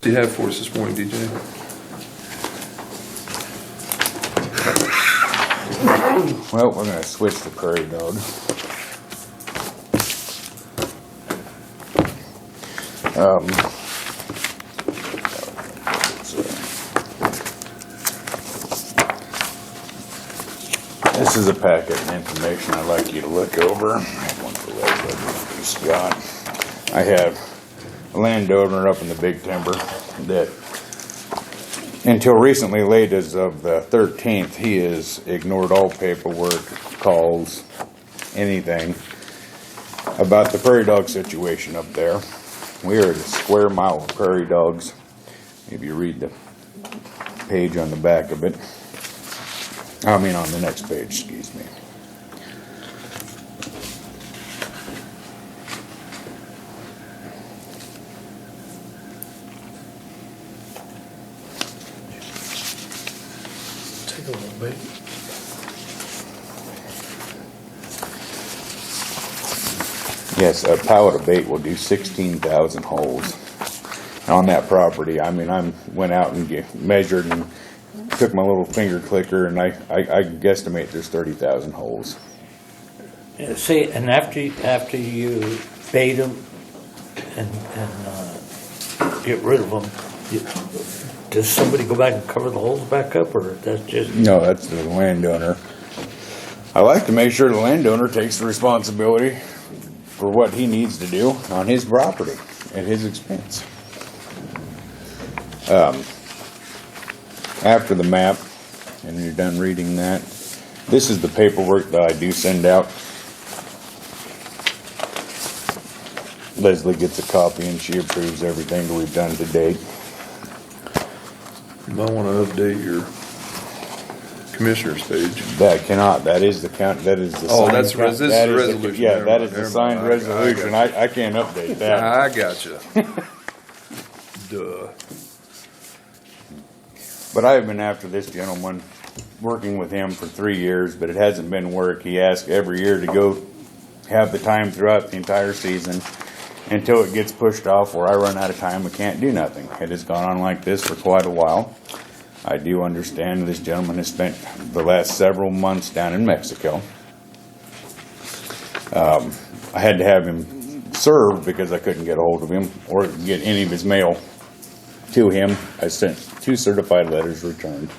you have for us this morning, DJ? Well, we're going to switch to prairie dog. This is a packet of information I'd like you to look over. I have one for Leslie, Scott. I have a landowner up in the Big Timber that, until recently, late as of the 13th, he has ignored all paperwork, calls, anything about the prairie dog situation up there. We are at a square mile of prairie dogs. If you read the page on the back of it, I mean on the next page, excuse me. Take a little bit. Yes, a pallet of bait will do 16,000 holes on that property. I mean, I went out and measured and took my little finger clicker, and I guesstimate there's 30,000 holes. See, and after you bait them and get rid of them, does somebody go back and cover the holes back up, or that's just... No, that's the landowner. I like to make sure the landowner takes the responsibility for what he needs to do on his property at his expense. After the map, and you're done reading that, this is the paperwork that I do send out. Leslie gets a copy and she approves everything that we've done to date. You might want to update your commissioner's page. That cannot, that is the count, that is the Oh, signed that's, count- this is that the is resolution. Yeah, Never that mind, is the never signed mind. resolution. I can't update that. I gotcha. Duh. But I have been after this gentleman, working with him for 3 years, but it hasn't been work. He asks every year to go have the time throughout the entire season until it gets pushed off where I run out of time and can't do nothing. It has gone on like this for quite a while. I do understand this gentleman has spent the last several months down in Mexico. I had to have him served because I couldn't get a hold of him or get any of his mail to him. I sent 2 certified letters returned.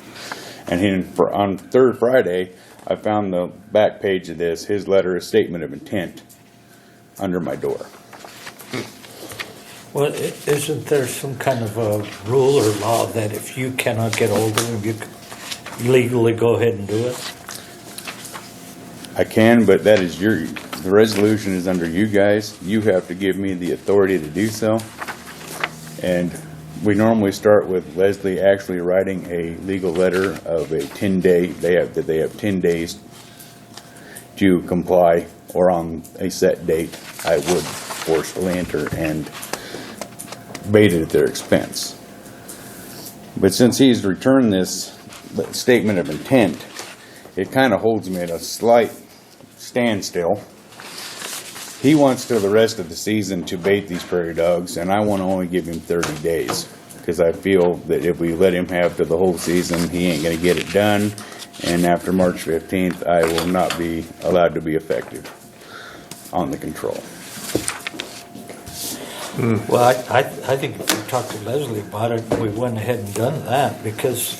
And on third Friday, I found the back page of this, his letter, a statement of intent, under my door. Well, isn't there some kind of a rule or law that if you cannot get hold of them, you can legally go ahead and do it? I can, but that is the resolution is under you guys. You have to give me the authority to do so. And we normally start with Leslie actually writing a legal letter of a 10-day, they have 10 days to comply, or on a set date, I would forcefully enter and bait it at their expense. But since he's returned this statement of intent, it kind of holds me at a slight standstill. He wants till the rest of the season to bait these prairie dogs, and I want to only give him 30 days because I feel that if we let him have to the whole season, he ain't going to get it done, and after March 15th, I will not be allowed to be effective on the control. Well, I think if you talk to Leslie about it, we went ahead and done that, because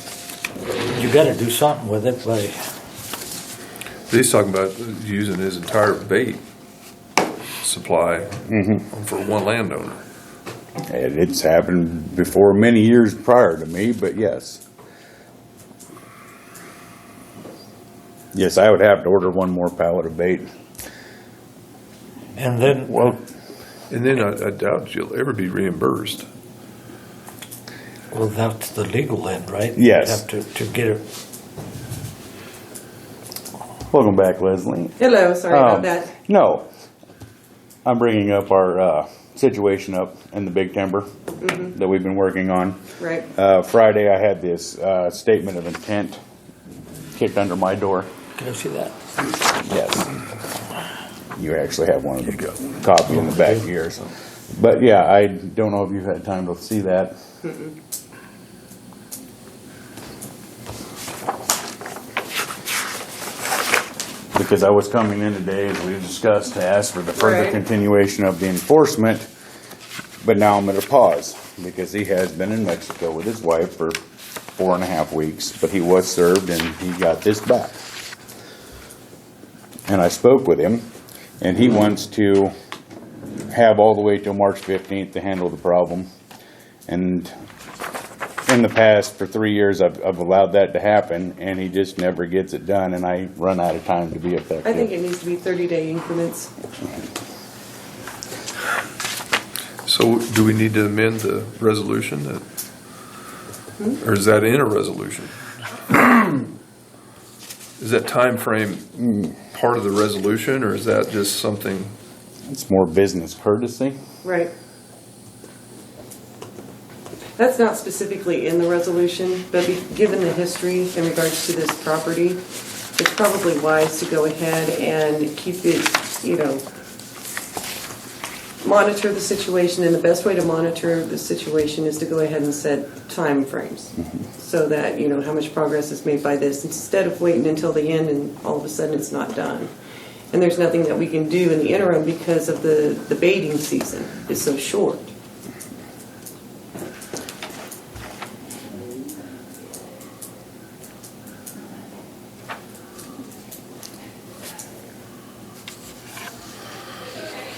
you got to do something with it by... He's talking about using his entire bait supply for one landowner. And it's happened before many years prior to me, but yes. Yes, I would have to order one more pallet of bait. And then... Well, and then I doubt you'll ever be reimbursed. Well, that's the legal end, right? Yes. You have to get it... Welcome back, Leslie. Hello, sorry about that. No, I'm bringing up our situation up in the Big Timber that we've been working on. Right. Friday, I had this statement of intent kicked under my door. Can I see that? Yes. You actually have one of the copy in the back here. So But yeah, I don't know if you've had time to see that. Because I was coming in today, as we discussed, to ask for the further Right. continuation of the enforcement, but now I'm at a pause, because he has been in Mexico with his wife for 4.5 weeks, but he was served and he got this back. And I spoke with him, and he wants to have all the way till March 15th to handle the problem. And in the past, for 3 years, I've allowed that to happen, and he just never gets it done, and I run out of time to be effective. I think it needs to be 30-day increments. So do we need to amend the resolution that, or is that in a resolution? Is that time frame part of the resolution, or is that just something? It's more business courtesy. Right. That's not specifically in the resolution, but given the history in regards to this property, it's probably wise to go ahead and keep it, monitor the situation, and the best way to monitor the situation is to go ahead and set time frames so that, how much progress is made by this, instead of waiting until the end and all of a sudden it's not done. And there's nothing that we can do in the interim because of the baiting season is so short.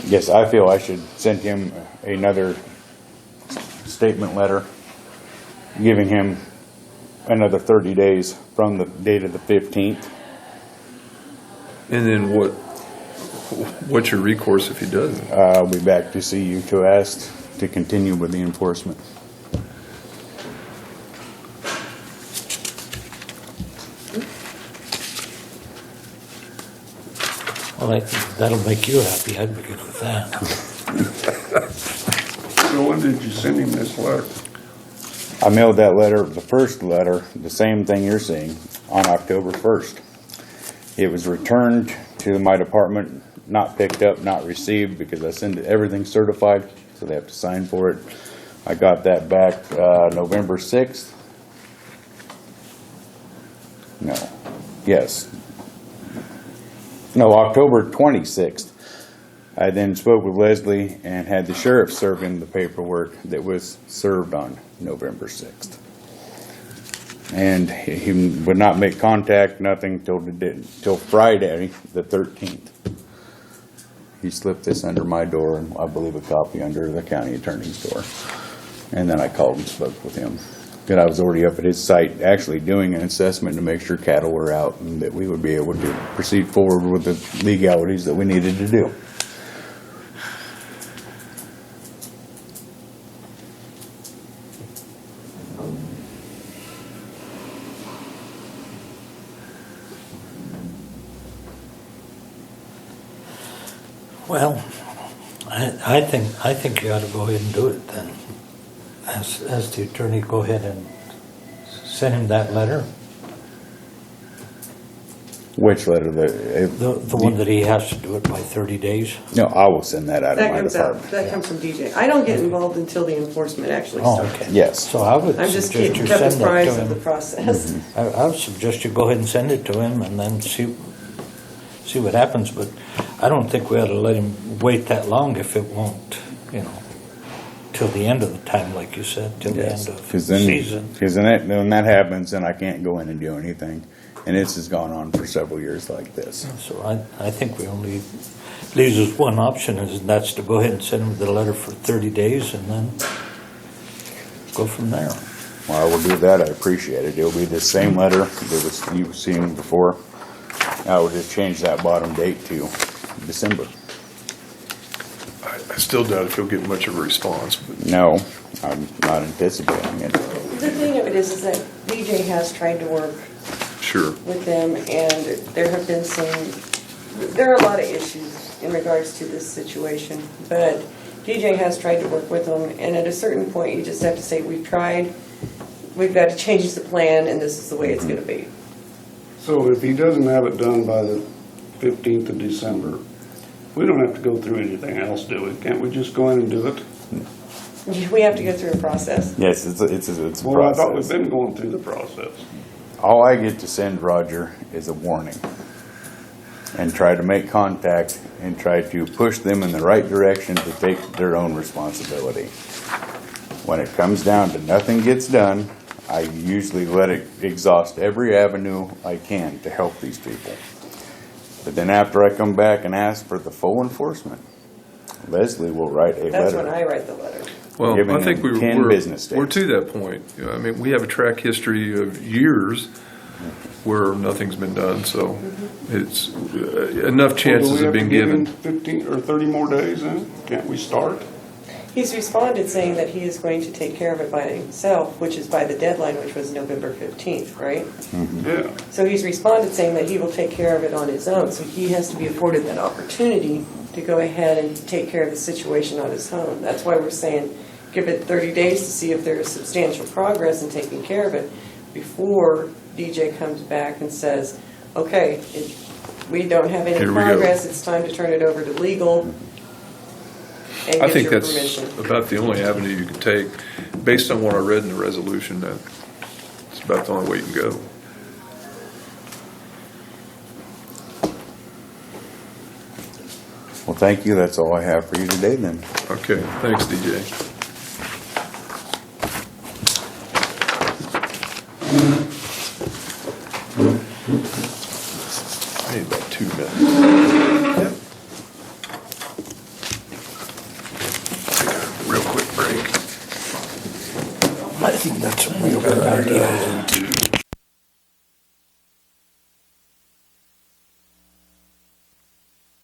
Yes, I feel I should send him another statement letter, giving him another 30 days from the date of the 15th. And then what's your recourse if he doesn't? I'll be back to see you to ask to continue with the enforcement. Well, I think that'll make you happy. I'd be good with that. So when did you send him this letter? I mailed that letter, the first letter, the same thing you're seeing, on October 1st. It was returned to my department, not picked up, not received, because I send everything certified, so they have to sign for it. I got that back November 6th. No. Yes. No, October 26th. I then spoke with Leslie and had the sheriff serve him the paperwork that was served on November 6th. And he would not make contact, nothing, till Friday, the 13th. He slipped this under my door, and I believe a copy under the county attorney's door. And then I called and spoke with him. And I was already up at his site, actually doing an assessment to make sure cattle were out and that we would be able to proceed forward with the legalities that we needed to do. Well, I think you ought to go ahead and do it then. As the attorney, go ahead and send him that letter, Which letter? the one that he has to do it by 30 days. No, I will send that out of That my comes out, department. that comes from DJ. I don't get involved until the enforcement actually Oh, starts. okay. Yes. So I would I'm just suggest keeping you send that apprised to of the him. process. I would suggest you go ahead and send it to him and then see what happens, but I don't think we ought to let him wait that long if it won't, till the end of the time, like you said, till the Yes, end of the because then, season. when that happens, then I can't go in and do anything. And this has gone on for several years like this. So I think we only leaves us one option, and that's to go ahead and send him the letter for 30 days and then go from there. Well, I will do that. I appreciate it. It'll be the same letter that you've seen before. I will just change that bottom date to December. I still doubt if he'll get much of a response, but No, I'm not anticipating it. The thing of it is that DJ has tried to work sure. with them, and there are a lot of issues in regards to this situation, but DJ has tried to work with them, and at a certain point, you just have to say, we've tried, we've got to change the plan, and this is the way it's going to be. So if he doesn't have it done by the 15th of December, we don't have to go through anything else, do we? Can't we just go in and do it? We have to go through a process. Yes, it's a Well, I thought we've process. been going through the process. All I get to send Roger is a warning and try to make contact and try to push them in the right direction to take their own responsibility. When it comes down to nothing gets done, I usually let it exhaust every avenue I can to help these people. But then after I come back and ask for the full enforcement, Leslie will write a That's when letter. I write the letter. Well, Giving I think them 10 we're business days. we're to that point. You know, I mean, we have a track history of years where nothing's been done, so it's enough Well, chances do we have to been give him given. 15 or 30 more days then? Can't we start? He's responded saying that he is going to take care of it by himself, which is by the deadline, which was November 15th, right? Yeah. So he's responded saying that he will take care of it on his own, so he has to be afforded that opportunity to go ahead and take care of the situation on his own. That's why we're saying give it 30 days to see if there is substantial progress in taking care of it before DJ comes back and says, okay, we don't have any Here we go. progress, it's time to turn it over to legal and I get think your that's permission. about the only avenue you can take, based on what I read in the resolution, that it's about the only way you can go. Well, thank you. That's all I have for you today then. Okay, thanks, DJ. I need about 2 minutes. Take a real quick break. I think that's a real good idea.